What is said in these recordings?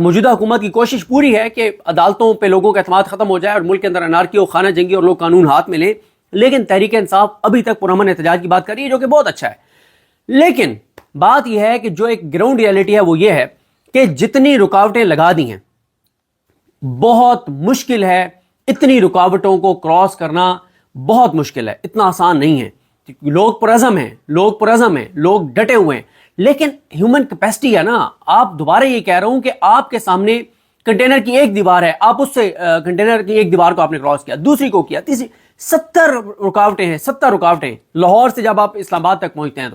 موجودہ حکومت کی کوشش پوری ہے کہ عدالتوں پہ لوگوں کا اعتماد ختم ہو جائے اور ملک کے اندر انارکی اور خانہ جنگی اور لوگ قانون ہاتھ میں لیں، لیکن تحریک انصاف ابھی تک پرامن احتجاج کی بات کر رہی ہے، جو کہ بہت اچھا ہے۔ لیکن بات یہ ہے کہ جو ایک گراؤنڈ ریئلٹی ہے وہ یہ ہے کہ جتنی رکاوٹیں لگا دی ہیں، بہت مشکل ہے، اتنی رکاوٹوں کو کراس کرنا بہت مشکل ہے، اتنا آسان نہیں ہے۔ لوگ پرعزم ہیں، لوگ ڈٹے ہوئے ہیں، لیکن ہیومن کیپیسٹی ہے نا۔ آپ دوبارہ یہ کہہ رہا ہوں کہ آپ کے سامنے کنٹینر کی ایک دیوار ہے، آپ اس سے کنٹینر کی ایک دیوار کو آپ نے کراس کیا، دوسری کو کیا، تیسری، 70 رکاوٹیں ہیں، 70 رکاوٹیں۔ لاہور سے جب آپ اسلام آباد تک پہنچتے ہیں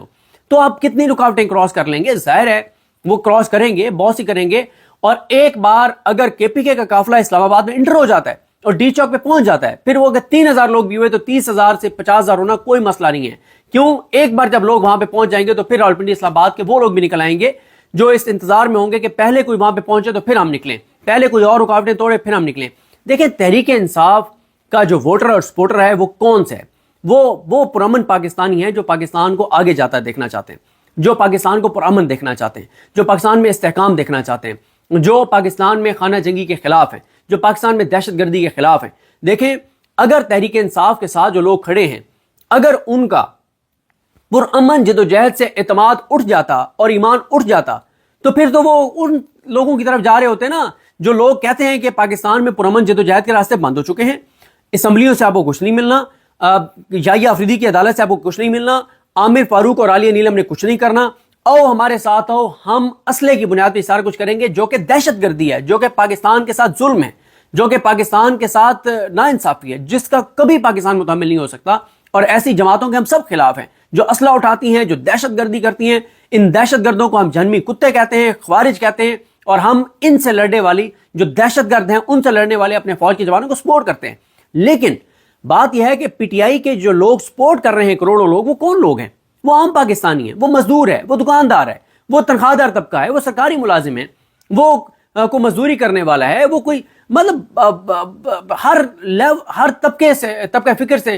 تو آپ کتنی رکاوٹیں کراس کر لیں گے؟ ظاہر ہے وہ کراس کریں گے، بہت سی کریں گے۔ اور ایک بار اگر کے پی کے کا قافلہ اسلام آباد میں انٹر ہو جاتا ہے اور ڈی چوک پہ پہنچ جاتا ہے، پھر وہ اگر 3000 لوگ بھی ہوئے تو 30,000 سے 50,000 ہونا کوئی مسئلہ نہیں ہے۔ کیوں؟ ایک بار جب لوگ وہاں پہ پہنچ جائیں گے تو پھر راولپنڈی اسلام آباد کے وہ لوگ بھی نکل آئیں گے جو اس انتظار میں ہوں گے کہ پہلے کوئی وہاں پہ پہنچے تو پھر ہم نکلیں، پہلے کوئی اور رکاوٹیں توڑے پھر ہم نکلیں۔ دیکھیں تحریک انصاف کا جو ووٹر اور سپورٹر ہے وہ کون سے ہے؟ وہ پرامن پاکستانی ہیں جو پاکستان کو آگے جاتا دیکھنا چاہتے ہیں، جو پاکستان کو پرامن دیکھنا چاہتے ہیں، جو پاکستان میں استحکام دیکھنا چاہتے ہیں، جو پاکستان میں خانہ جنگی کے خلاف ہیں، جو پاکستان میں دہشت گردی کے خلاف ہیں۔ دیکھیں اگر تحریک انصاف کے ساتھ جو لوگ کھڑے ہیں، اگر ان کا پرامن جدوجہد سے اعتماد اٹھ جاتا اور ایمان اٹھ جاتا تو پھر تو وہ ان لوگوں کی طرف جا رہے ہوتے نا جو لوگ کہتے ہیں کہ پاکستان میں پرامن جدوجہد کے راستے بند ہو چکے ہیں، اسمبلیوں سے آپ کو کچھ نہیں ملنا، یحییٰ آفریدی کی عدالت سے آپ کو کچھ نہیں ملنا، عامر فاروق اور عالیہ نیلم نے کچھ نہیں کرنا، آؤ ہمارے ساتھ آؤ، ہم اسلحے کی بنیاد پہ سارا کچھ کریں گے، جو کہ دہشت گردی ہے، جو کہ پاکستان کے ساتھ ظلم ہے، جو کہ پاکستان کے ساتھ ناانصافی ہے، جس کا کبھی پاکستان متحمل نہیں ہو سکتا۔ اور ایسی جماعتوں کے ہم سب خلاف ہیں جو اسلحہ اٹھاتی ہیں، جو دہشت گردی کرتی ہیں۔ ان دہشت گردوں کو ہم جہنمی کتے کہتے ہیں، خوارج کہتے ہیں، اور ہم ان سے لڑنے والی جو دہشت گرد ہیں ان سے لڑنے والے اپنے فوج کے جوانوں کو سپورٹ کرتے ہیں۔ لیکن بات یہ ہے کہ پی ٹی آئی کے جو لوگ سپورٹ کر رہے ہیں، کروڑوں لوگ، وہ کون لوگ ہیں؟ وہ عام پاکستانی ہیں، وہ مزدور ہے، وہ دکاندار ہے، وہ تنخواہ دار طبقہ ہے، وہ سرکاری ملازم ہے، وہ کو مزدوری کرنے والا ہے، وہ کوئی مطلب ہر طبقہ فکر سے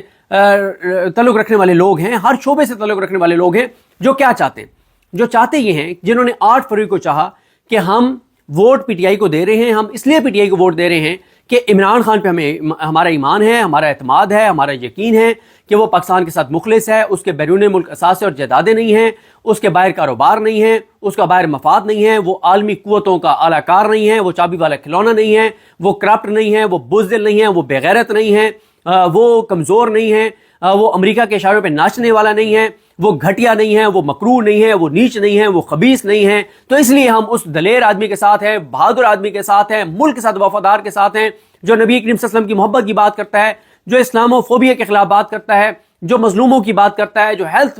تعلق رکھنے والے لوگ ہیں، ہر شعبے سے تعلق رکھنے والے لوگ ہیں، جو کیا چاہتے ہیں؟ جو چاہتے یہ ہیں، جنہوں نے 8 فروری کو چاہا کہ ہم ووٹ پی ٹی آئی کو دے رہے ہیں، ہم اس لیے پی ٹی آئی کو ووٹ دے رہے ہیں کہ عمران خان پہ ہمارا ایمان ہے، ہمارا اعتماد ہے، ہمارا یقین ہے کہ وہ پاکستان کے ساتھ مخلص ہے، اس کے بیرون ملک اثاثے اور جائیدادیں نہیں ہیں، اس کے باہر کاروبار نہیں ہے، اس کا باہر مفاد نہیں ہے، وہ عالمی قوتوں کا اعلی کار نہیں ہے، وہ چابی والا کھلونا نہیں ہے، وہ کرپٹ نہیں ہے، وہ بزدل نہیں ہے، وہ بے غیرت نہیں ہے، وہ کمزور نہیں ہے، وہ امریکہ کے اشاروں پہ ناچنے والا نہیں ہے، وہ گھٹیا نہیں ہے، وہ مکروہ نہیں ہے، وہ نیچ نہیں ہے، وہ خبیث نہیں ہے۔ تو اس لیے ہم اس دلیر آدمی کے ساتھ ہیں، بہادر آدمی کے ساتھ ہیں، ملک کے ساتھ وفادار کے ساتھ ہیں، جو نبی کریم صلی اللہ علیہ وسلم کی محبت کی بات کرتا ہے، جو اسلامو فوبیا کے خلاف بات کرتا ہے، جو مظلوموں کی بات کرتا ہے، جو ہیلتھ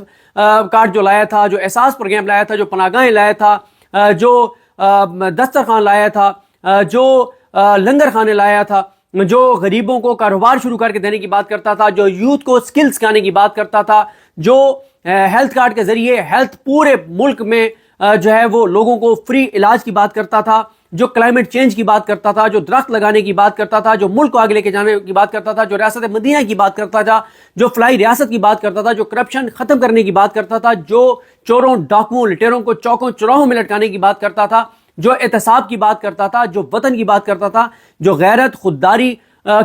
کارڈ جو لایا تھا، جو احساس پروگرام لایا تھا، جو پناہ گاہیں لایا تھا، جو دسترخوان لایا تھا، جو لنگر خانے لایا تھا، جو غریبوں کو کاروبار شروع کر کے دینے کی بات کرتا تھا، جو یوتھ کو سکل سکھانے کی بات کرتا تھا، جو ہیلتھ کارڈ کے ذریعے ہیلتھ پورے ملک میں جو ہے وہ لوگوں کو فری علاج کی بات کرتا تھا، جو کلائمیٹ چینج کی بات کرتا تھا، جو درخت لگانے کی بات کرتا تھا، جو ملک کو آگے لے کے جانے کی بات کرتا تھا، جو ریاست مدینہ کی بات کرتا تھا، جو فلائی ریاست کی بات کرتا تھا، جو کرپشن ختم کرنے کی بات کرتا تھا، جو چوروں ڈاکوؤں لٹیروں کو چوکوں چوراہوں میں لٹکانے کی بات کرتا تھا، جو احتساب کی بات کرتا تھا، جو وطن کی بات کرتا تھا، جو غیرت خودداری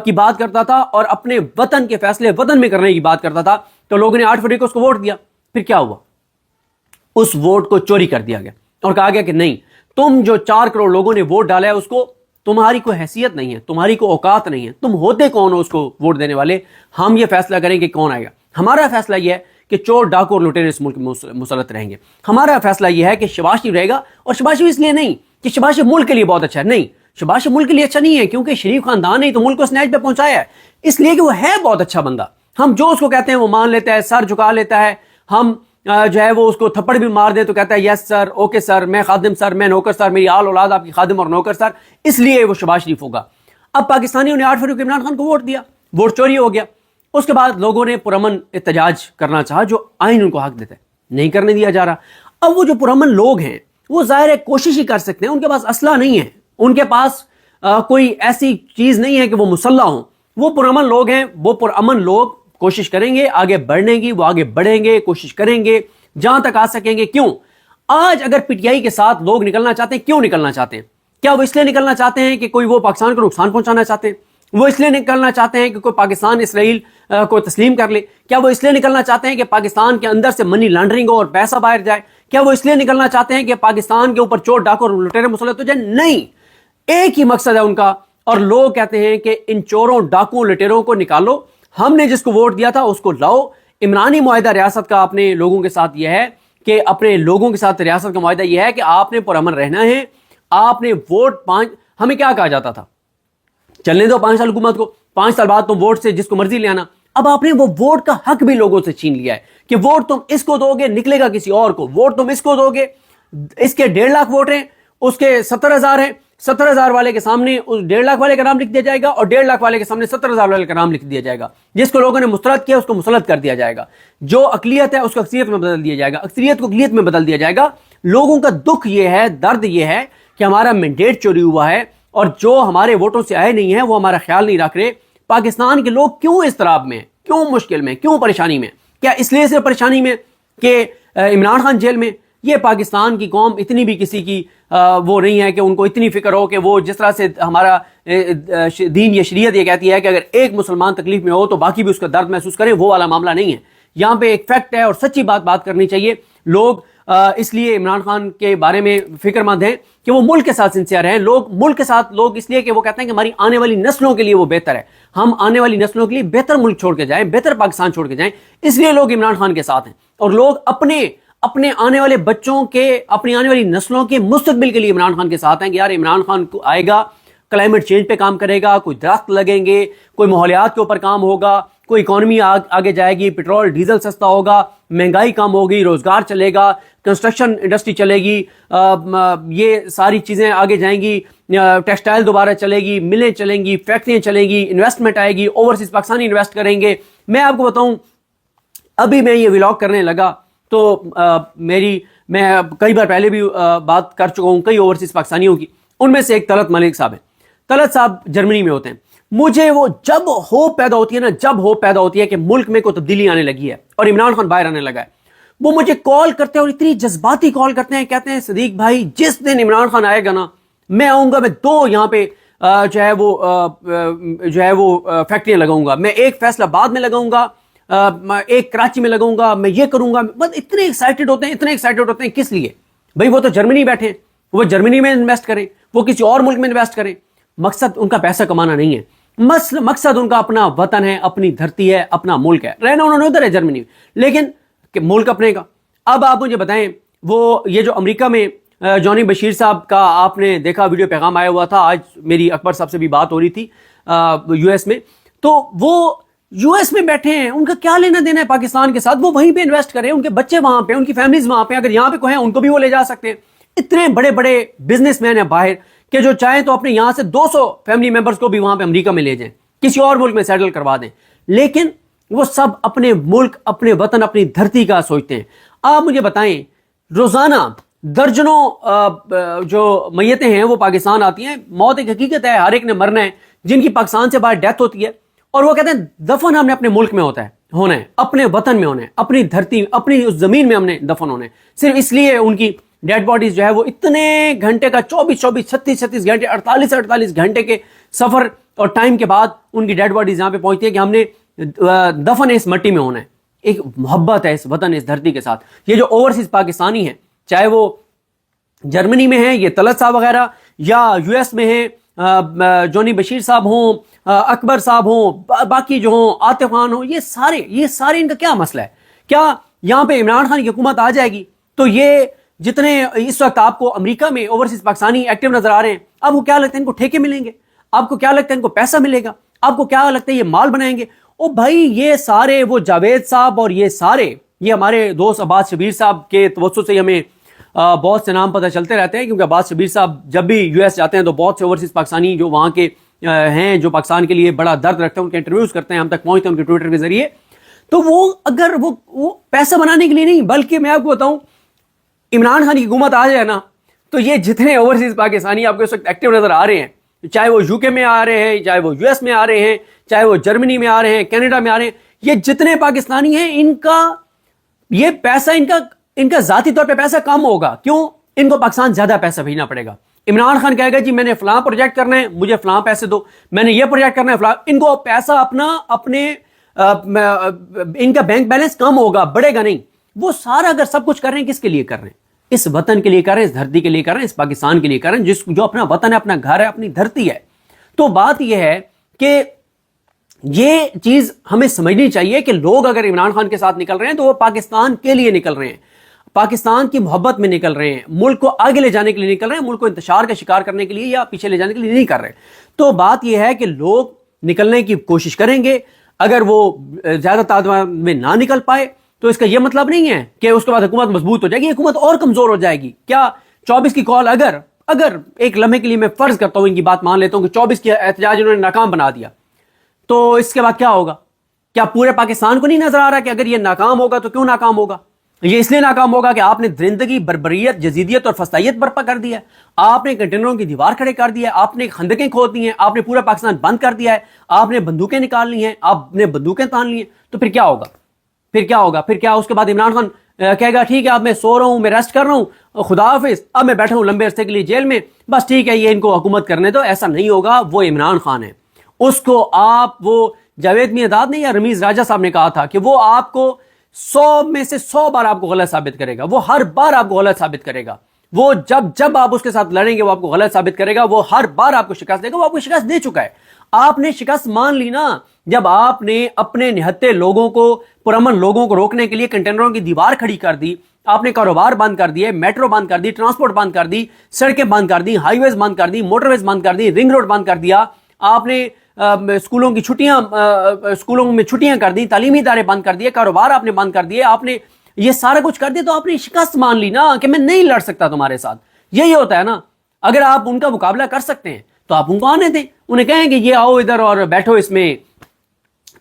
کی بات کرتا تھا اور اپنے وطن کے فیصلے وطن میں کرنے کی بات کرتا تھا، تو لوگوں نے 8 فروری کو اس کو ووٹ دیا۔ پھر کیا ہوا؟ اس ووٹ کو چوری کر دیا گیا اور کہا گیا کہ نہیں، تم جو 4 کروڑ لوگوں نے ووٹ ڈالا ہے اس کو، تمہاری کوئی حیثیت نہیں ہے، تمہاری کوئی اوقات نہیں ہے، تم ہوتے کون ہو اس کو ووٹ دینے والے؟ ہم یہ فیصلہ کریں کہ کون آئے گا۔ ہمارا فیصلہ یہ ہے کہ چور ڈاکو اور لٹیرے اس ملک میں مسلط رہیں گے۔ ہمارا فیصلہ یہ ہے کہ شہباز شریف رہے گا، اور شہباز شریف اس لیے نہیں کہ شہباز شریف ملک کے لیے بہت اچھا ہے، نہیں، شہباز شریف ملک کے لیے اچھا نہیں ہے کیونکہ شریف خاندان نے تو ملک کو سنیچ پہ پہنچایا ہے، اس لیے کہ وہ ہے بہت اچھا بندہ۔ ہم جو اس کو کہتے ہیں وہ مان لیتا ہے، سر جھکا لیتا ہے، ہم جو ہے وہ اس کو تھپڑ بھی مار دے تو کہتا ہے یس سر، اوکے سر، میں خادم سر، میں نوکر سر، میری آل اولاد آپ کی خادم اور نوکر سر، اس لیے وہ شہباز شریف ہوگا۔ اب پاکستانیوں نے 8 فروری کو عمران خان کو ووٹ دیا، ووٹ چوری ہو گیا۔ اس کے بعد لوگوں نے پرامن احتجاج کرنا چاہا جو آئین ان کو حق دیتا ہے، نہیں کرنے دیا جا رہا۔ اب وہ جو پرامن لوگ ہیں وہ ظاہر ہے کوشش ہی کر سکتے ہیں، ان کے پاس اسلحہ نہیں ہے، ان کے پاس کوئی ایسی چیز نہیں ہے کہ وہ مسلح ہوں، وہ پرامن لوگ ہیں، وہ پرامن لوگ کوشش کریں گے آگے بڑھنے کی، وہ آگے بڑھیں گے، کوشش کریں گے جہاں تک آ سکیں گے۔ کیوں؟ آج اگر پی ٹی آئی کے ساتھ لوگ نکلنا چاہتے ہیں، کیوں نکلنا چاہتے ہیں؟ کیا وہ اس لیے نکلنا چاہتے ہیں کہ کوئی وہ پاکستان کو نقصان پہنچانا چاہتے ہیں؟ وہ اس لیے نکلنا چاہتے ہیں کہ کوئی پاکستان اسرائیل کو تسلیم کر لے؟ کیا وہ اس لیے نکلنا چاہتے ہیں کہ پاکستان کے اندر سے منی لانڈرنگ ہو اور پیسہ باہر جائے؟ کیا وہ اس لیے نکلنا چاہتے ہیں کہ پاکستان کے اوپر چور ڈاکو اور لٹیرے مسلط ہو جائیں؟ نہیں، ایک ہی مقصد ہے ان کا، اور لوگ کہتے ہیں کہ ان چوروں ڈاکوں لٹیروں کو نکالو، ہم نے جس کو ووٹ دیا تھا اس کو لاؤ۔ عمرانی معاہدہ ریاست کا اپنے لوگوں کے ساتھ یہ ہے کہ اپنے لوگوں کے ساتھ ریاست کا معاہدہ یہ ہے کہ آپ نے پرامن رہنا ہے، آپ نے ووٹ ہمیں کیا کہا جاتا تھا، چلنے دو 5 سال حکومت کو، 5 سال بعد تم ووٹ سے جس کو مرضی لے آنا۔ اب آپ نے وہ ووٹ کا حق بھی لوگوں سے چھین لیا ہے کہ ووٹ تم اس کو دو گے نکلے گا کسی اور کو، ووٹ تم اس کو دو گے، اس کے 1.5 لاکھ ووٹ ہیں، اس کے 70,000 ہیں، 70,000 والے کے سامنے اس 1.5 لاکھ والے کا نام لکھ دیا جائے گا اور 1.5 لاکھ والے کے سامنے 70,000 والے کا نام لکھ دیا جائے گا۔ جس کو لوگوں نے مسترد کیا اس کو مسلط کر دیا جائے گا، جو اقلیت ہے اس کو اکثریت میں بدل دیا جائے گا، اکثریت کو اقلیت میں بدل دیا جائے گا۔ لوگوں کا دکھ یہ ہے، درد یہ ہے کہ ہمارا مینڈیٹ چوری ہوا ہے اور جو ہمارے ووٹوں سے آئے نہیں ہیں وہ ہمارا خیال نہیں رکھ رہے۔ پاکستان کے لوگ کیوں اضطراب میں، کیوں مشکل میں، کیوں پریشانی میں؟ کیا اس لیے سے پریشانی میں کہ عمران خان جیل میں؟ یہ پاکستان کی قوم اتنی بھی کسی کی وہ نہیں ہے کہ ان کو اتنی فکر ہو کہ وہ جس طرح سے ہمارا دین یا شریعت یہ کہتی ہے کہ اگر ایک مسلمان تکلیف میں ہو تو باقی بھی اس کا درد محسوس کریں، وہ والا معاملہ نہیں ہے۔ یہاں پہ ایک فیکٹ ہے اور سچی بات کرنی چاہیے۔ لوگ اس لیے عمران خان کے بارے میں فکر مند ہیں کہ وہ ملک کے ساتھ سنسیئر ہیں، لوگ ملک کے ساتھ، لوگ اس لیے کہ وہ کہتے ہیں کہ ہماری آنے والی نسلوں کے لیے وہ بہتر ہے، ہم آنے والی نسلوں کے لیے بہتر ملک چھوڑ کے جائیں، بہتر پاکستان چھوڑ کے جائیں، اس لیے لوگ عمران خان کے ساتھ ہیں۔ اور لوگ اپنے آنے والے بچوں کے، اپنی آنے والی نسلوں کے مستقبل کے لیے عمران خان کے ساتھ ہیں کہ یار عمران خان آئے گا، کلائمیٹ چینج پہ کام کرے گا، کوئی درخت لگیں گے، کوئی ماحولیات کے اوپر کام ہوگا، کوئی اکانومی آگے جائے گی، پیٹرول ڈیزل سستا ہوگا، مہنگائی کم ہوگی، روزگار چلے گا، کنسٹرکشن انڈسٹری چلے گی، یہ ساری چیزیں آگے جائیں گی، ٹیکسٹائل دوبارہ چلے گی، ملیں چلیں گی، فیکٹریاں چلیں گی، انویسٹمنٹ آئے گی، اوورسیز پاکستانی انویسٹ کریں گے۔ میں آپ کو بتاؤں، ابھی میں یہ ولاگ کرنے لگا تو میں کئی بار پہلے بھی بات کر چکا ہوں کئی اوورسیز پاکستانیوں کی، ان میں سے ایک طلعت ملک صاحب ہیں۔ طلعت صاحب جرمنی میں ہوتے ہیں۔ مجھے وہ جب ہوپ پیدا ہوتی ہے نا، جب ہوپ پیدا ہوتی ہے کہ ملک میں کوئی تبدیلی آنے لگی ہے اور عمران خان باہر آنے لگا ہے، وہ مجھے کال کرتے ہیں اور اتنی جذباتی کال کرتے ہیں، کہتے ہیں صدیق بھائی جس دن عمران خان آئے گا نا، میں آؤں گا، میں 2 یہاں پہ جو ہے وہ فیکٹریاں لگاؤں گا، میں ایک فیصل آباد میں لگاؤں گا، ایک کراچی میں لگاؤں گا، میں یہ کروں گا۔ بس اتنے ایکسائٹڈ ہوتے ہیں کس لیے؟ بھائی وہ تو جرمنی بیٹھے ہیں، وہ جرمنی میں انویسٹ کریں، وہ کسی اور ملک میں انویسٹ کریں۔ مقصد ان کا پیسہ کمانا نہیں ہے، مقصد ان کا اپنا وطن ہے، اپنی دھرتی ہے، اپنا ملک ہے۔ رہنا انہوں نے ادھر ہے جرمنی میں، لیکن ملک اپنے کا۔ اب آپ مجھے بتائیں، وہ یہ جو امریکہ میں جونی بشیر صاحب کا آپ نے دیکھا ویڈیو پیغام آیا ہوا تھا، آج میری اکبر صاحب سے بھی بات ہو رہی تھی یو ایس میں، تو وہ یو ایس میں بیٹھے ہیں، ان کا کیا لینا دینا ہے پاکستان کے ساتھ؟ وہ وہیں پہ انویسٹ کریں، ان کے بچے وہاں پہ، ان کی فیملیز وہاں پہ، اگر یہاں پہ کوئی ہیں ان کو بھی وہ لے جا سکتے ہیں۔ اتنے بڑے بڑے بزنس مین ہیں باہر کہ جو چاہیں تو اپنے یہاں سے 200 فیملی ممبرز کو بھی وہاں پہ امریکہ میں لے جائیں، کسی اور ملک میں سیٹل کروا دیں، لیکن وہ سب اپنے ملک، اپنے وطن، اپنی دھرتی کا سوچتے ہیں۔ آپ مجھے بتائیں، روزانہ درجنوں جو میتیں ہیں وہ پاکستان آتی ہیں۔ موت ایک حقیقت ہے، ہر ایک نے مرنا ہے۔ جن کی پاکستان سے باہر ڈیتھ ہوتی ہے اور وہ کہتے ہیں دفن ہم نے اپنے ملک میں ہونا ہے، اپنے وطن میں ہونا ہے، اپنی دھرتی، اپنی اس زمین میں ہم نے دفن ہونا ہے۔ صرف اس لیے ان کی ڈیڈ باڈیز جو ہے وہ اتنے گھنٹے کا 24 36 گھنٹے 48 گھنٹے کے سفر اور ٹائم کے بعد ان کی ڈیڈ باڈیز یہاں پہ پہنچتی ہے کہ ہم نے دفن اس مٹی میں ہونا ہے۔ ایک محبت ہے اس وطن، اس دھرتی کے ساتھ۔ یہ جو اوورسیز پاکستانی ہیں، چاہے وہ جرمنی میں ہیں، یہ طلعت صاحب وغیرہ، یا یو ایس میں ہیں، جونی بشیر صاحب ہوں، اکبر صاحب ہوں، باقی جو ہوں، عاطف خان ہوں، یہ سارے ان کا کیا مسئلہ ہے؟ کیا یہاں پہ عمران خان کی حکومت آ جائے گی تو یہ جتنے اس وقت آپ کو امریکہ میں اوورسیز پاکستانی ایکٹیو نظر آ رہے ہیں، آپ کو کیا لگتا ہے ان کو ٹھیکے ملیں گے؟ آپ کو کیا لگتا ہے ان کو پیسہ ملے گا؟ آپ کو کیا لگتا ہے یہ مال بنائیں گے؟ او بھائی، یہ سارے وہ جاوید صاحب اور یہ ہمارے دوست عباس شبیر صاحب کے توسط سے ہمیں بہت سے نام پتہ چلتے رہتے ہیں، کیونکہ عباس شبیر صاحب جب بھی یو ایس جاتے ہیں تو بہت سے اوورسیز پاکستانی جو وہاں کے ہیں، جو پاکستان کے لیے بڑا درد رکھتے ہیں، ان کے انٹرویوز کرتے ہیں، ہم تک پہنچتے ہیں ان کے ٹویٹر کے ذریعے۔ تو وہ پیسہ بنانے کے لیے نہیں، بلکہ میں آپ کو بتاؤں، عمران خان کی حکومت آ جائے نا تو یہ جتنے اوورسیز پاکستانی آپ کو اس وقت ایکٹیو نظر آ رہے ہیں، چاہے وہ یو کے میں آ رہے ہیں، چاہے وہ یو ایس میں آ رہے ہیں، چاہے وہ جرمنی میں آ رہے ہیں، کینیڈا میں آ رہے ہیں، یہ جتنے پاکستانی ہیں، ان کا یہ پیسہ، ان کا ذاتی طور پہ پیسہ کم ہوگا۔ کیوں؟ ان کو پاکستان زیادہ پیسہ بھیجنا پڑے گا۔ عمران خان کہے گا جی میں نے فلاں پروجیکٹ کرنا ہے، مجھے فلاں پیسے دو، میں نے یہ پروجیکٹ کرنا ہے فلاں، ان کو پیسہ اپنے ان کا بینک بیلنس کم ہوگا، بڑھے گا نہیں. وہ سارا اگر سب کچھ کر رہے ہیں کس کے لیے کر رہے ہیں؟ اس وطن کے لیے کر رہے ہیں، اس دھرتی کے لیے کر رہے ہیں، اس پاکستان کے لیے کر رہے ہیں جو اپنا وطن ہے، اپنا گھر ہے، اپنی دھرتی ہے. تو بات یہ ہے کہ یہ چیز ہمیں سمجھنی چاہیے کہ لوگ اگر عمران خان کے ساتھ نکل رہے ہیں تو وہ پاکستان کے لیے نکل رہے ہیں، پاکستان کی محبت میں نکل رہے ہیں، ملک کو آگے لے جانے کے لیے نکل رہے ہیں، ملک کو انتشار کا شکار کرنے کے لیے یا پیچھے لے جانے کے لیے نہیں کر رہے. تو بات یہ ہے کہ لوگ نکلنے کی کوشش کریں گے. اگر وہ زیادہ تعداد میں نہ نکل پائے تو اس کا یہ مطلب نہیں ہے کہ اس کے بعد حکومت مضبوط ہو جائے گی، حکومت اور کمزور ہو جائے گی. کیا 24 کی کال اگر ایک لمحے کے لیے میں فرض کرتا ہوں، ان کی بات مان لیتا ہوں کہ 24 کی احتجاج انہوں نے ناکام بنا دیا، تو اس کے بعد کیا ہوگا؟ کیا پورے پاکستان کو نہیں نظر آ رہا کہ اگر یہ ناکام ہوگا تو کیوں ناکام ہوگا؟ یہ اس لیے ناکام ہوگا کہ آپ نے درندگی، بربریت، جزیدیت اور فسطائیت برپا کر دیا ہے، آپ نے کنٹینروں کی دیوار کھڑے کر دیا ہے، آپ نے خندقیں کھود دی ہیں، آپ نے پورا پاکستان بند کر دیا ہے، آپ نے بندوقیں نکال لی ہیں، آپ نے بندوقیں تان لی ہیں. تو پھر کیا ہوگا؟ پھر کیا اس کے بعد عمران خان کہے گا ٹھیک ہے اب میں سو رہا ہوں، میں ریسٹ کر رہا ہوں، خدا حافظ، اب میں بیٹھا ہوں لمبے عرصے کے لیے جیل میں، بس ٹھیک ہے یہ ان کو حکومت کرنے دو. ایسا نہیں ہوگا. وہ عمران خان ہے، اس کو وہ جاوید میاں نے یا رمیز راجہ صاحب نے کہا تھا کہ وہ آپ کو 100 میں سے 100 بار آپ کو غلط ثابت کرے گا، وہ ہر بار آپ کو غلط ثابت کرے گا. وہ جب آپ اس کے ساتھ لڑیں گے وہ آپ کو غلط ثابت کرے گا، وہ ہر بار آپ کو شکست دے گا. وہ آپ کو شکست دے چکا ہے. آپ نے شکست مان لی نا جب آپ نے اپنے نہتے لوگوں کو، پرامن لوگوں کو روکنے کے لیے کنٹینروں کی دیوار کھڑی کر دی. آپ نے کاروبار بند کر دیے، میٹرو بند کر دی، ٹرانسپورٹ بند کر دی، سڑکیں بند کر دی، ہائی ویز بند کر دی، موٹر ویز بند کر دی، رنگ روڈ بند کر دیا. آپ نے اسکولوں میں چھٹیاں کر دی، تعلیمی ادارے بند کر دیے، کاروبار آپ نے بند کر دیے، آپ نے یہ سارا کچھ کر دیا. تو آپ نے شکست مان لی نا کہ میں نہیں لڑ سکتا تمہارے ساتھ. یہی ہوتا ہے نا. اگر آپ ان کا مقابلہ کر سکتے ہیں تو آپ ان کو آنے دیں، انہیں کہیں کہ یہ آؤ ادھر اور بیٹھو اس میں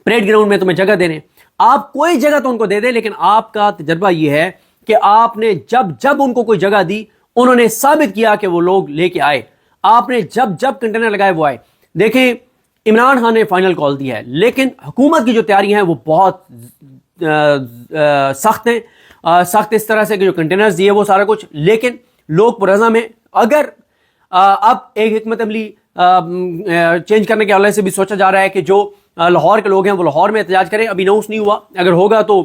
پریڈ گراؤنڈ میں تمہیں جگہ دینے. آپ کوئی جگہ تو ان کو دے دیں، لیکن آپ کا تجربہ یہ ہے کہ آپ نے جب ان کو کوئی جگہ دی انہوں نے ثابت کیا کہ وہ لوگ لے کے آئے. آپ نے جب کنٹینر لگائے وہ آئے. دیکھیں عمران خان نے فائنل کال دی ہے، لیکن حکومت کی جو تیاری ہیں وہ بہت سخت ہیں. سخت اس طرح سے کہ جو کنٹینرز دیے وہ سارا کچھ، لیکن لوگ پرعزم ہیں. اگر اب ایک حکمت عملی چینج کرنے کے حوالے سے بھی سوچا جا رہا ہے کہ جو لاہور کے لوگ ہیں وہ لاہور میں احتجاج کریں. ابھی اناؤنس نہیں ہوا، اگر ہوگا تو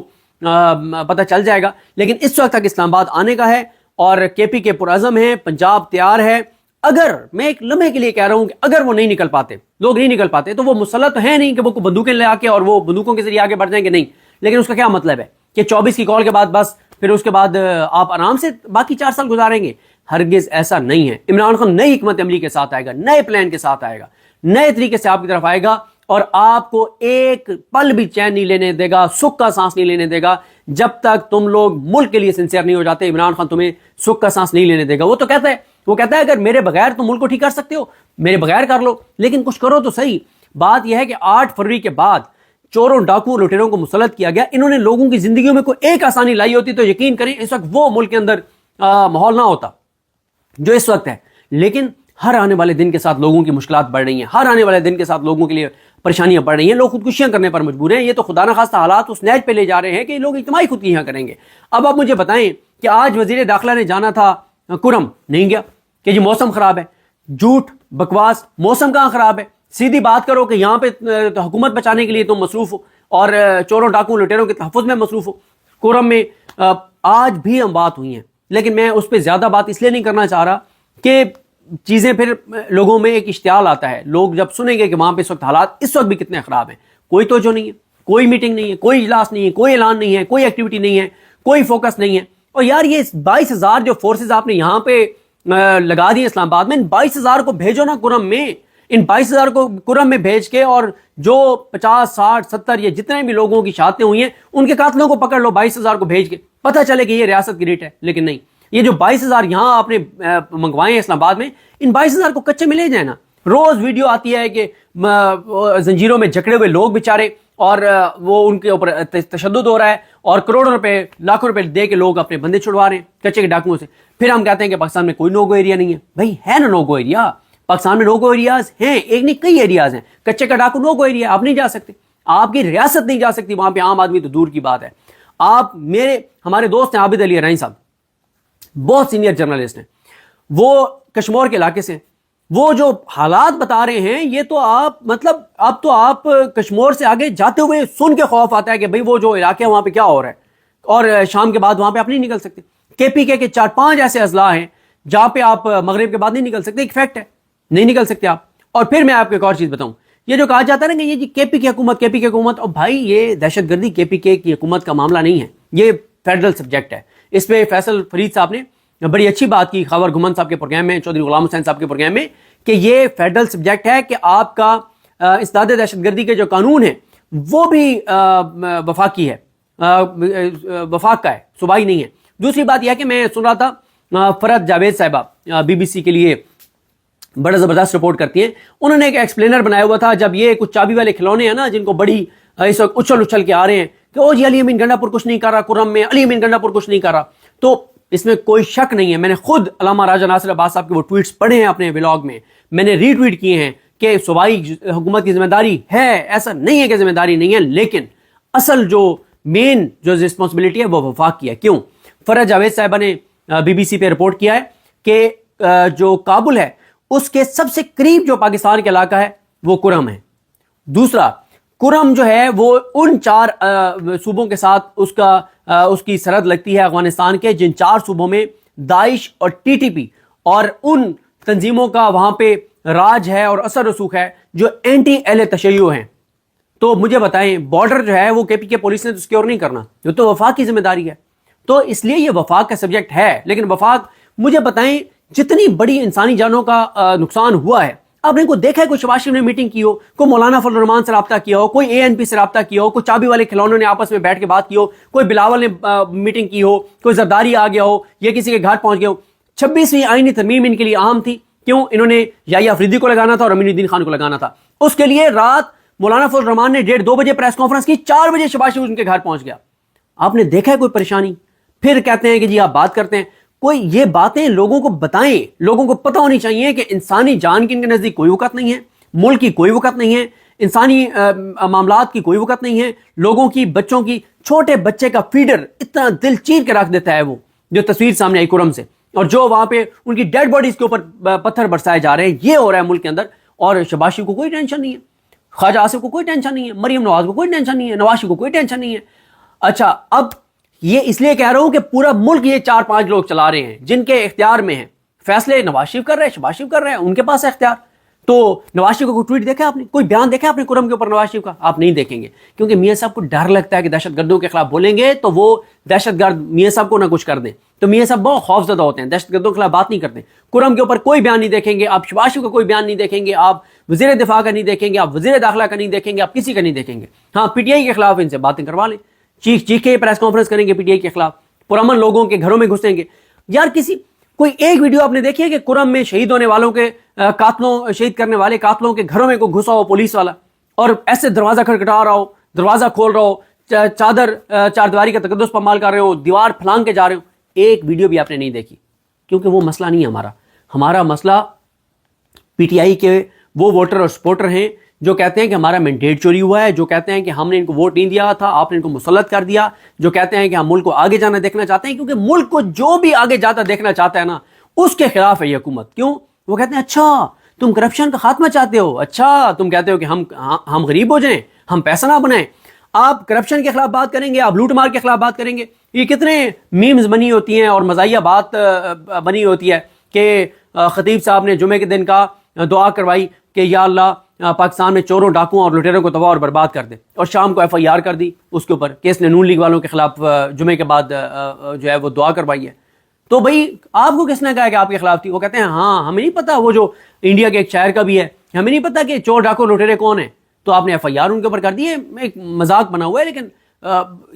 پتہ چل جائے گا. لیکن اس وقت تک اسلام آباد آنے کا ہے اور کے پی کے پرعزم ہیں، پنجاب تیار ہے. اگر میں ایک لمحے کے لیے کہہ رہا ہوں کہ اگر وہ نہیں نکل پاتے، لوگ نہیں نکل پاتے، تو وہ مسلح تو ہے نہیں کہ وہ بندوقیں لے آ کے اور وہ بندوقوں کے ذریعے آگے بڑھ جائیں گے، نہیں. لیکن اس کا کیا مطلب ہے کہ 24 کی کال کے بعد بس پھر اس کے بعد آپ آرام سے باقی 4 سال گزاریں گے؟ ہرگز ایسا نہیں ہے. عمران خان نئی حکمت عملی کے ساتھ آئے گا، نئے پلان کے ساتھ آئے گا، نئے طریقے سے آپ کی طرف آئے گا اور آپ کو ایک پل بھی چین نہیں لینے دے گا، سکھ کا سانس نہیں لینے دے گا جب تک تم لوگ ملک کے لیے سنسیئر نہیں ہو جاتے. عمران خان تمہیں سکھ کا سانس نہیں لینے دے گا. وہ کہتا ہے اگر میرے بغیر تم ملک کو ٹھیک کر سکتے ہو میرے بغیر کر لو، لیکن کچھ کرو تو صحیح. بات یہ ہے کہ 8 فروری کے بعد چوروں، ڈاکوؤں، لٹیروں کو مسلط کیا گیا. انہوں نے لوگوں کی زندگیوں میں کوئی ایک آسانی لائی ہوتی تو یقین کریں اس وقت وہ ملک کے اندر ماحول نہ ہوتا جو اس وقت ہے. لیکن ہر آنے والے دن کے ساتھ لوگوں کی مشکلات بڑھ رہی ہیں، ہر آنے والے دن کے ساتھ لوگوں کے لیے پریشانیاں بڑھ رہی ہیں، لوگ خودکشیاں کرنے پر مجبور ہیں. یہ تو خدا نخواستہ حالات اس نیج پہ لے جا رہے ہیں کہ لوگ اجتماعی خودکشیاں کریں گے. اب آپ مجھے بتائیں کہ آج وزیر داخلہ نے جانا تھا کرم، نہیں گیا کہ جی موسم خراب ہے. جھوٹ، بکواس. موسم کہاں خراب ہے؟ سیدھی بات کرو کہ یہاں پہ حکومت بچانے کے لیے تم مصروف ہو اور چوروں، ڈاکوؤں، لٹیروں کے تحفظ میں مصروف ہو. کرم میں آج بھی ہم بات ہوئی ہیں، لیکن میں اس پہ زیادہ بات اس لیے نہیں کرنا چاہ رہا کہ چیزیں پھر لوگوں میں ایک اشتعال آتا ہے. لوگ جب سنیں گے کہ وہاں پہ اس وقت حالات اس وقت بھی کتنے خراب ہیں، کوئی توجہ نہیں ہے، کوئی میٹنگ نہیں ہے، کوئی اجلاس نہیں ہے، کوئی اعلان نہیں ہے، کوئی ایکٹیویٹی نہیں ہے، کوئی فوکس نہیں ہے. اور یار یہ 22,000 جو فورسز آپ نے یہاں پہ لگا دی اسلام آباد میں، ان 22,000 کو بھیجو نا کرم میں. ان 22,000 کو کرم میں بھیج کے اور جو 50، 60، 70 یا جتنے بھی لوگوں کی شہادتیں ہوئی ہیں ان کے قاتلوں کو پکڑ لو. 22,000 کو بھیج کے پتہ چلے کہ یہ ریاست کی ریٹ ہے. لیکن نہیں، یہ جو 22,000 یہاں آپ نے منگوائے ہیں اسلام آباد میں، ان 22,000 کو کچے میں لے جائیں نا. روز ویڈیو آتی ہے کہ زنجیروں میں جکڑے ہوئے لوگ بیچارے اور وہ ان کے اوپر تشدد ہو رہا ہے اور کروڑوں روپے، لاکھوں روپے دے کے لوگ اپنے بندے چھڑوا رہے ہیں کچے کے ڈاکوؤں سے. پھر ہم کہتے ہیں کہ پاکستان میں کوئی نو گو ایریا نہیں ہے. بھائی ہے نا نو گو ایریا، پاکستان میں نو گو ایریاز ہیں، ایک نہیں کئی ایریاز ہیں. کچے کا ڈاکو نو گو ایریا، آپ نہیں جا سکتے، آپ کی ریاست نہیں جا سکتی وہاں پہ. عام آدمی تو دور کی بات ہے. ہمارے دوست ہیں عابد علی ارائیں صاحب، بہت سینئر جرنلسٹ ہیں. وہ کشمور کے علاقے سے ہیں. وہ جو حالات بتا رہے ہیں یہ تو آپ مطلب اب تو آپ کشمور سے آگے جاتے ہوئے سن کے خوف آتا ہے کہ بھئی وہ جو علاقے ہیں وہاں پہ کیا ہو رہا ہے, اور شام کے بعد وہاں پہ آپ نہیں نکل سکتے. کے پی کے 4-5 ایسے اضلاع ہیں جہاں پہ آپ مغرب کے بعد نہیں نکل سکتے, ایک فیکٹ ہے, نہیں نکل سکتے آپ. اور پھر میں آپ کو ایک اور چیز بتاؤں, یہ جو کہا جاتا ہے نا کہ یہ جی کے پی کی حکومت, کے پی کی حکومت, اور بھائی یہ دہشت گردی کے پی کے کی حکومت کا معاملہ نہیں ہے, یہ فیڈرل سبجیکٹ ہے. اس پہ فیصل فرید صاحب نے بڑی اچھی بات کی خاور گمن صاحب کے پروگرام میں, چودھری غلام حسین صاحب کے پروگرام میں, کہ یہ فیڈرل سبجیکٹ ہے کہ آپ کا اسناد دہشت گردی کے جو قانون ہے وہ بھی وفاقی ہے, وفاق کا ہے, صوبائی نہیں ہے. دوسری بات یہ ہے کہ میں سن رہا تھا فرحت جاوید صاحبہ بی بی سی کے لیے بڑا زبردست رپورٹ کرتی ہیں, انہوں نے ایک ایکسپلینر بنایا ہوا تھا جب یہ کچھ چابی والے کھلونے ہیں نا جن کو بڑی اس وقت اچھل کے آ رہے ہیں کہ او جی علی امین گنڈا پور کچھ نہیں کر رہا, کرم میں علی امین گنڈا پور کچھ نہیں کر رہا. تو اس میں کوئی شک نہیں ہے, میں نے خود علامہ راجہ ناصر عباس صاحب کے وہ ٹویٹس پڑھے ہیں اپنے ولاگ میں, میں نے ری ٹویٹ کیے ہیں کہ صوبائی حکومت کی ذمہ داری ہے, ایسا نہیں ہے کہ ذمہ داری نہیں ہے, لیکن اصل جو مین جو رسپانسبلٹی ہے وہ وفاق کی ہے. کیوں؟ فرحت جاوید صاحبہ نے بی بی سی پہ رپورٹ کیا ہے کہ جو کابل ہے اس کے سب سے قریب جو پاکستان کے علاقہ ہے وہ کرم ہے. دوسرا, کرم جو ہے وہ ان 4 صوبوں کے ساتھ اس کی سرحد لگتی ہے افغانستان کے, جن 4 صوبوں میں داعش اور ٹی ٹی پی اور ان تنظیموں کا وہاں پہ راج ہے اور اثر رسوخ ہے جو اینٹی اہل تشیع ہیں. تو مجھے بتائیں بارڈر جو ہے وہ کے پی کے پولیس نے تو سکیور نہیں کرنا, یہ تو وفاق کی ذمہ داری ہے. تو اس لیے یہ وفاق کا سبجیکٹ ہے. لیکن وفاق, مجھے بتائیں جتنی بڑی انسانی جانوں کا نقصان ہوا ہے, آپ نے کو دیکھا ہے کوئی شباز شریف نے میٹنگ کی ہو, کوئی مولانا فضل الرحمان سے رابطہ کیا ہو, کوئی اے این پی سے رابطہ کیا ہو, کوئی چابی والے کھلونوں نے آپس میں بیٹھ کے بات کی ہو, کوئی بلاول نے میٹنگ کی ہو, کوئی زرداری آ گیا ہو, یہ کسی کے گھر پہنچ گیا ہو. 26ویں آئینی ترمیم ان کے لیے اہم تھی. کیوں؟ انہوں نے یحییٰ افریدی کو لگانا تھا اور امین الدین خان کو لگانا تھا. اس کے لیے رات مولانا فضل الرحمان نے 1:30-2 بجے پریس کانفرنس کی, 4 بجے شباز شریف ان کے گھر پہنچ گیا. آپ نے دیکھا ہے کوئی پریشانی؟ پھر کہتے ہیں کہ جی آپ بات کرتے ہیں. کوئی یہ باتیں لوگوں کو بتائیں, لوگوں کو پتہ ہونی چاہیے کہ انسانی جان کی ان کے نزدیک کوئی وقت نہیں ہے, ملک کی کوئی وقت نہیں ہے, انسانی معاملات کی کوئی وقت نہیں ہے, لوگوں کی, بچوں کی. چھوٹے بچے کا فیڈر اتنا دل چیر کے رکھ دیتا ہے وہ جو تصویر سامنے آئی کرم سے, اور جو وہاں پہ ان کی ڈیڈ باڈیز کے اوپر پتھر برسائے جا رہے ہیں, یہ ہو رہا ہے ملک کے اندر. اور شباز شریف کو کوئی ٹینشن نہیں ہے, خواجہ آصف کو کوئی ٹینشن نہیں ہے, مریم نواز کو کوئی ٹینشن نہیں ہے, نواز شریف کو کوئی ٹینشن نہیں ہے. اچھا, اب یہ اس لیے کہہ رہا ہوں کہ پورا ملک یہ 4-5 لوگ چلا رہے ہیں جن کے اختیار میں ہیں فیصلے. نواز شریف کر رہے ہیں, شباز شریف کر رہے ہیں, ان کے پاس ہے اختیار. تو نواز شریف کو کوئی ٹویٹ دیکھا آپ نے, کوئی بیان دیکھا آپ نے کرم کے اوپر نواز شریف کا؟ آپ نہیں دیکھیں گے, کیونکہ میاں صاحب کو ڈر لگتا ہے کہ دہشت گردوں کے خلاف بولیں گے تو وہ دہشت گرد میاں صاحب کو نہ کچھ کر دیں. تو میاں صاحب بہت خوف زدہ ہوتے ہیں, دہشت گردوں کے خلاف بات نہیں کرتے. کرم کے اوپر کوئی بیان نہیں دیکھیں گے آپ, شباز شریف کا کوئی بیان نہیں دیکھیں گے آپ, وزیر دفاع کا نہیں دیکھیں گے آپ, وزیر داخلہ کا نہیں دیکھیں گے آپ, کسی کا نہیں دیکھیں گے. ہاں, پی ٹی آئی کے خلاف ان سے باتیں کروا لیں, چیخ کے پریس کانفرنس کریں گے پی ٹی آئی کے خلاف, پرامن لوگوں کے گھروں میں گھسیں گے. یار کوئی ایک ویڈیو آپ نے دیکھی ہے کہ کرم میں شہید ہونے والوں کے قاتلوں, شہید کرنے والے قاتلوں کے گھروں میں کوئی گھسا ہو پولیس والا اور ایسے دروازہ کھٹکھٹا رہا ہو, دروازہ کھول رہا ہو, چادر چار دیواری کا تقدس پامال کر رہے ہو, دیوار پھلانگ کے جا رہے ہو؟ ایک ویڈیو بھی آپ نے نہیں دیکھی, کیونکہ وہ مسئلہ نہیں ہے ہمارا مسئلہ پی ٹی آئی کے وہ ووٹر اور سپورٹر ہیں جو کہتے ہیں کہ ہمارا مینڈیٹ چوری ہوا ہے, جو کہتے ہیں کہ ہم نے ان کو ووٹ نہیں دیا تھا, آپ نے ان کو مسلط کر دیا, جو کہتے ہیں کہ ہم ملک کو آگے جانا دیکھنا چاہتے ہیں. کیونکہ ملک کو جو بھی آگے جاتا دیکھنا چاہتا ہے نا, اس کے خلاف ہے یہ حکومت. کیوں؟ وہ کہتے ہیں اچھا تم کرپشن کا خاتمہ چاہتے ہو, اچھا تم کہتے ہو کہ ہم غریب ہو جائیں, ہم پیسہ نہ بنائیں. آپ کرپشن کے خلاف بات کریں گے, آپ لوٹ مار کے خلاف بات کریں گے. یہ کتنے میمز بنی ہوتی ہیں اور مزاحیہ بات بنی ہوتی ہے کہ خطیب صاحب نے جمعے کے دن کا دعا کروائی کہ یا اللہ پاکستان میں چوروں, ڈاکوؤں اور لٹیروں کو تباہ اور برباد کر دے, اور شام کو ایف آئی آر کر دی اس کے اوپر کیس نے نون لیگ والوں کے خلاف جمعے کے بعد جو ہے وہ دعا کروائی ہے. تو بھائی آپ کو کس نے کہا کہ آپ کے خلاف تھی؟ وہ کہتے ہیں ہاں ہمیں نہیں پتا, وہ جو انڈیا کے ایک شاعر کا بھی ہے, ہمیں نہیں پتا کہ چور ڈاکو لٹیرے کون ہیں. تو آپ نے ایف آئی آر ان کے اوپر کر دی ہے, ایک مذاق بنا ہوا ہے. لیکن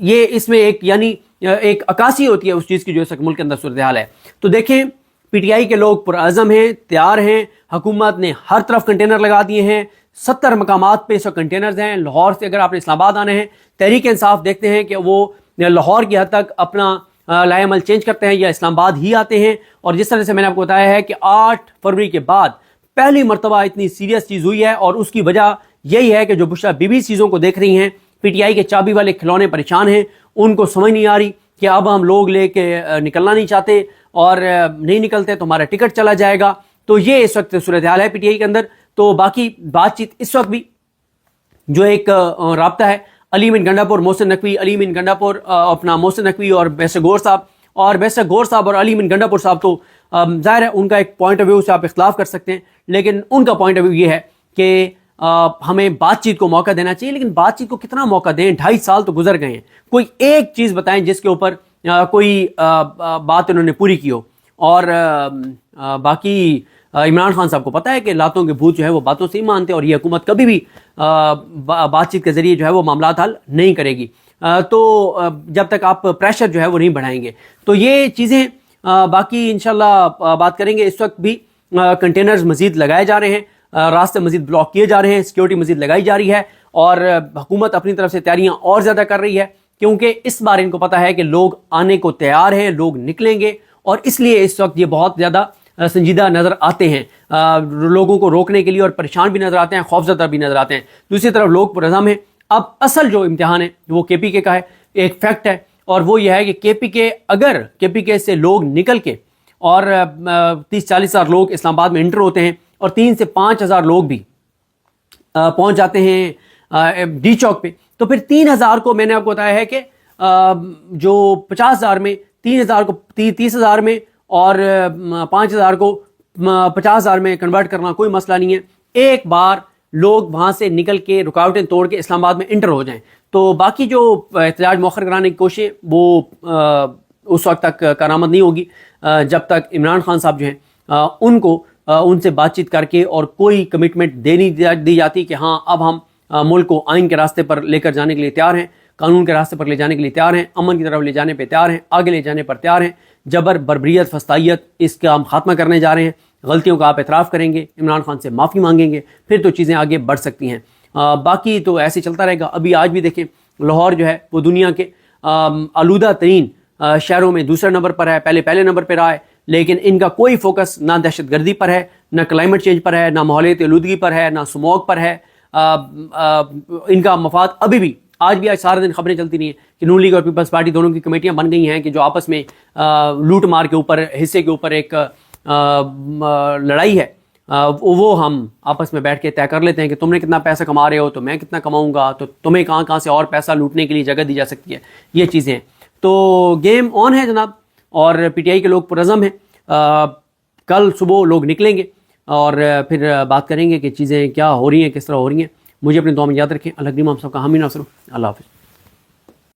یہ اس میں ایک یعنی ایک عکاسی ہوتی ہے اس چیز کی جو اس ملک کے اندر صورتحال ہے. تو دیکھیں پی ٹی آئی کے لوگ پرعزم ہیں, تیار ہیں, حکومت نے ہر طرف کنٹینر لگا دیے ہیں, 70 مقامات پہ اس وقت کنٹینرز ہیں. لاہور سے اگر آپ نے اسلام آباد آنے ہیں, تحریک انصاف دیکھتے ہیں کہ وہ لاہور کی حد تک اپنا لائے عمل چینج کرتے ہیں یا اسلام آباد ہی آتے ہیں. اور جس طرح سے میں نے آپ کو بتایا ہے کہ 8 فروری کے بعد پہلی مرتبہ اتنی سیریس چیز ہوئی ہے, اور اس کی وجہ یہی ہے کہ جو بشرا بی بی چیزوں کو دیکھ رہی ہیں, پی ٹی آئی کے چابی والے کھلونے پریشان ہیں, ان کو سمجھ نہیں آ رہی کہ اب ہم لوگ لے کے نکلنا نہیں چاہتے, اور نہیں نکلتے تو ہمارا ٹکٹ چلا جائے گا. تو یہ اس وقت صورتحال ہے پی ٹی آئی کے اندر. تو باقی بات چیت اس وقت بھی جو ایک رابطہ ہے علی امین گنڈا پور محسن نقوی، علی امین گنڈا پور اپنا محسن نقوی اور بیسر گور صاحب، اور بیسر گور صاحب اور علی امین گنڈا پور صاحب تو ظاہر ہے ان کا ایک پوائنٹ آف ویو سے آپ اختلاف کر سکتے ہیں، لیکن ان کا پوائنٹ آف ویو یہ ہے کہ ہمیں بات چیت کو موقع دینا چاہیے. لیکن بات چیت کو کتنا موقع دیں؟ 2.5 سال تو گزر گئے ہیں. کوئی ایک چیز بتائیں جس کے اوپر کوئی بات انہوں نے پوری کی ہو. اور باقی عمران خان صاحب کو پتہ ہے کہ لاتوں کے بھوت جو ہے وہ باتوں سے ہی مانتے ہیں، اور یہ حکومت کبھی بھی بات چیت کے ذریعے جو ہے وہ معاملات حل نہیں کرے گی. تو جب تک آپ پریشر جو ہے وہ نہیں بڑھائیں گے تو یہ چیزیں باقی انشاءاللہ بات کریں گے. اس وقت بھی کنٹینرز مزید لگائے جا رہے ہیں، راستے مزید بلاک کیے جا رہے ہیں، سیکیورٹی مزید لگائی جا رہی ہے، اور حکومت اپنی طرف سے تیاریاں اور زیادہ کر رہی ہے، کیونکہ اس بار ان کو پتہ ہے کہ لوگ آنے کو تیار ہیں، لوگ نکلیں گے، اور اس لیے اس وقت یہ بہت زیادہ سنجیدہ نظر آتے ہیں. لوگوں کو روکنے کے لیے اور پریشان بھی نظر آتے ہیں، خوفزدہ بھی نظر آتے ہیں. دوسری طرف لوگ پرعزم ہیں. اب اصل جو امتحان ہے وہ کے پی کے کا ہے. ایک فیکٹ ہے اور وہ یہ ہے کہ کے پی کے، اگر کے پی کے سے لوگ نکل کے اور 30-40 ہزار لوگ اسلام آباد میں انٹر ہوتے ہیں اور 3 سے 5 ہزار لوگ بھی پہنچ جاتے ہیں ڈی چوک پہ، تو پھر 3,000 کو میں نے آپ کو بتایا ہے کہ جو 50 ہزار میں 3,000 کو 30 ہزار میں اور 5,000 کو 50 ہزار میں کنورٹ کرنا کوئی مسئلہ نہیں ہے. ایک بار لوگ وہاں سے نکل کے رکاوٹیں توڑ کے اسلام آباد میں انٹر ہو جائیں تو باقی جو احتجاج مؤخر کرانے کی کوششیں وہ اس وقت تک کارآمد نہیں ہوگی جب تک عمران خان صاحب جو ہیں ان سے بات چیت کر کے اور کوئی کمٹمنٹ دی جاتی کہ ہاں اب ہم ملک کو آئین کے راستے پر لے کر جانے کے لیے تیار ہیں، قانون کے راستے پر لے جانے کے لیے تیار ہیں، امن کی طرف لے جانے پہ تیار ہیں، آگے لے جانے پر تیار ہیں. جبر، بربریت، فسطائیت، اس کا ہم خاتمہ کرنے جا رہے ہیں. غلطیوں کا آپ اعتراف کریں گے، عمران خان سے معافی مانگیں گے، پھر تو چیزیں آگے بڑھ سکتی ہیں. باقی تو ایسے چلتا رہے گا. ابھی آج بھی دیکھیں لاہور جو ہے وہ دنیا کے آلودہ ترین شہروں میں دوسرے نمبر پر ہے، پہلے نمبر پہ رہا ہے، لیکن ان کا کوئی فوکس نہ دہشت گردی پر ہے، نہ کلائمیٹ چینج پر ہے، نہ ماحولیاتی آلودگی پر ہے، نہ سموگ پر ہے. ان کا مفاد ابھی بھی آج سارے دن خبریں چلتی رہی ہیں کہ نون لیگ اور پیپلز پارٹی دونوں کی کمیٹیاں بن گئی ہیں کہ جو آپس میں لوٹ مار کے اوپر، حصے کے اوپر ایک لڑائی ہے، وہ ہم آپس میں بیٹھ کے طے کر لیتے ہیں کہ تم نے کتنا پیسہ کما رہے ہو تو میں کتنا کماؤں گا، تو تمہیں کہاں سے اور پیسہ لوٹنے کے لیے جگہ دی جا سکتی ہے. یہ چیزیں ہیں. تو گیم آن ہے جناب، اور پی ٹی آئی کے لوگ پرعزم ہیں. کل صبح لوگ نکلیں گے اور پھر بات کریں گے کہ چیزیں کیا ہو رہی ہیں، کس طرح ہو رہی ہیں. مجھے اپنی دعا میں یاد رکھیں. اللہ کریم ہم سب کا حامی ناصر. اللہ حافظ.